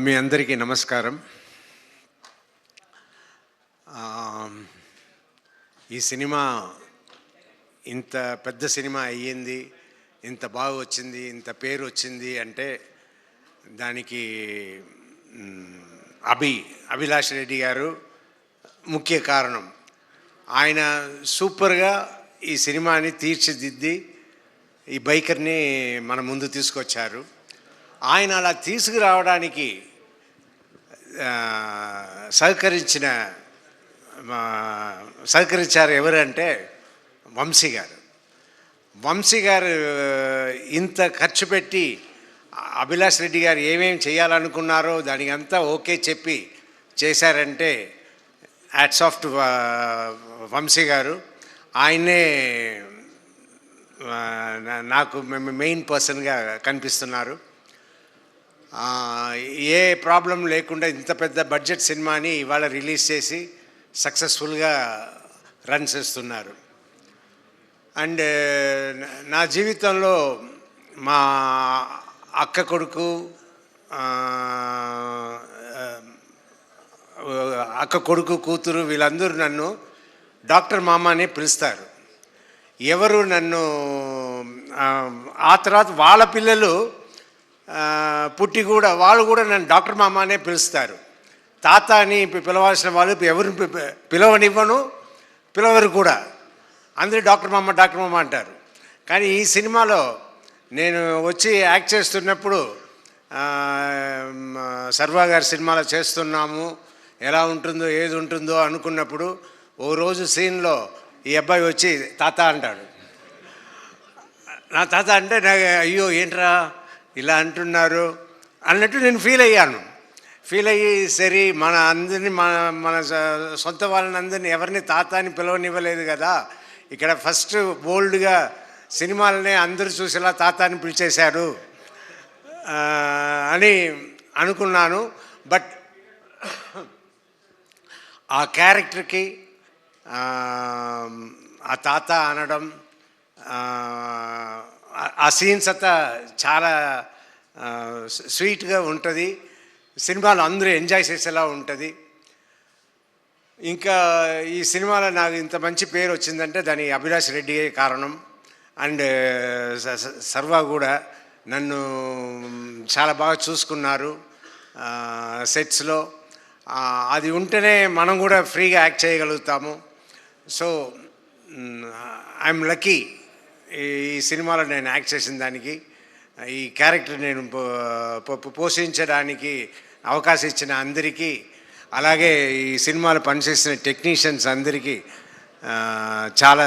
మీ అందరికీ నమస్కారం. ఈ సినిమా ఇంత పెద్ద సినిమా అయ్యింది, ఇంత బాగా వచ్చింది, ఇంత పేరు వచ్చింది అంటే దానికి అభిలాష్ రెడ్డి గారు ముఖ్య కారణం. ఆయన సూపర్గా ఈ సినిమాని తీర్చిదిద్ది ఈ బైకర్ని మన ముందు తీసుకొచ్చారు. ఆయన అలా తీసుకురావడానికి సహకరించారు ఎవరంటే వంశీ గారు. వంశీ గారు ఇంత ఖర్చు పెట్టి అభిలాష్ రెడ్డి గారు ఏమేమి చేయాలనుకున్నారో దానికి అంతా ఓకే చెప్పి చేశారంటే హ్యాట్స్ ఆఫ్ టు వంశీ గారు. ఆయనే నాకు మెయిన్ పర్సన్గా కనిపిస్తున్నారు. ఏ ప్రాబ్లం లేకుండా ఇంత పెద్ద బడ్జెట్ సినిమాని ఇవాళ రిలీజ్ చేసి సక్సెస్ఫుల్గా రన్ చేస్తున్నారు. అండ్ నా జీవితంలో మా అక్క కొడుకు కూతురు వీళ్ళందరూ నన్ను డాక్టర్ మామ అని పిలుస్తారు. ఎవరు నన్ను ఆ తర్వాత వాళ్ళ పిల్లలు పుట్టి కూడా వాళ్ళు కూడా నన్ను డాక్టర్ మామ అనే పిలుస్తారు. తాత అని పిలవాల్సిన వాళ్ళు ఎవరు పిలవరు కూడా. అందరూ డాక్టర్ మామ అంటారు. కానీ ఈ సినిమాలో నేను వచ్చి యాక్ట్ చేస్తున్నప్పుడు సర్వా గారి సినిమాలో చేస్తున్నాము, ఎలా ఉంటుందో ఏది ఉంటుందో అనుకున్నప్పుడు ఓ రోజు సీన్లో ఈ అబ్బాయి వచ్చి తాత అంటాడు. నా తాత అంటే నాకు అయ్యో ఏంట్రా ఇలా అంటున్నారు అన్నట్టు నేను ఫీల్ అయ్యి సరే మన అందరినీ మన సొంత వాళ్ళని అందరినీ ఎవరిని తాత అని పిలవనివ్వలేదు కదా, ఇక్కడ ఫస్ట్ బోల్డ్గా సినిమాలనే అందరూ చూసేలా తాత అని పిలిచేశారు అని అనుకున్నాను. బట్ ఆ క్యారెక్టర్కి ఆ తాత అనడం, ఆ సీన్స్ అంతా చాలా స్వీట్గా ఉంటుంది. సినిమాలో అందరూ ఎంజాయ్ చేసేలా ఉంటుంది. ఇంకా ఈ సినిమాలో నాకు ఇంత మంచి పేరు వచ్చిందంటే దాని అభిలాష్ రెడ్డి కారణం. అండ్ సర్వా కూడా నన్ను చాలా బాగా చూసుకున్నారు సెట్స్లో. అది ఉంటేనే మనం కూడా ఫ్రీగా యాక్ట్ చేయగలుగుతాము. సో ఐఎమ్ లక్కీ ఈ సినిమాలో నేను యాక్ట్ చేసిన దానికి, ఈ క్యారెక్టర్ నేను పోషించడానికి అవకాశం ఇచ్చిన అందరికీ, అలాగే ఈ సినిమాలో పనిచేసిన టెక్నీషియన్స్ అందరికీ చాలా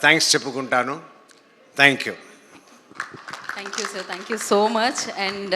థ్యాంక్స్ చెప్పుకుంటాను. Thank you sir, thank you so much. And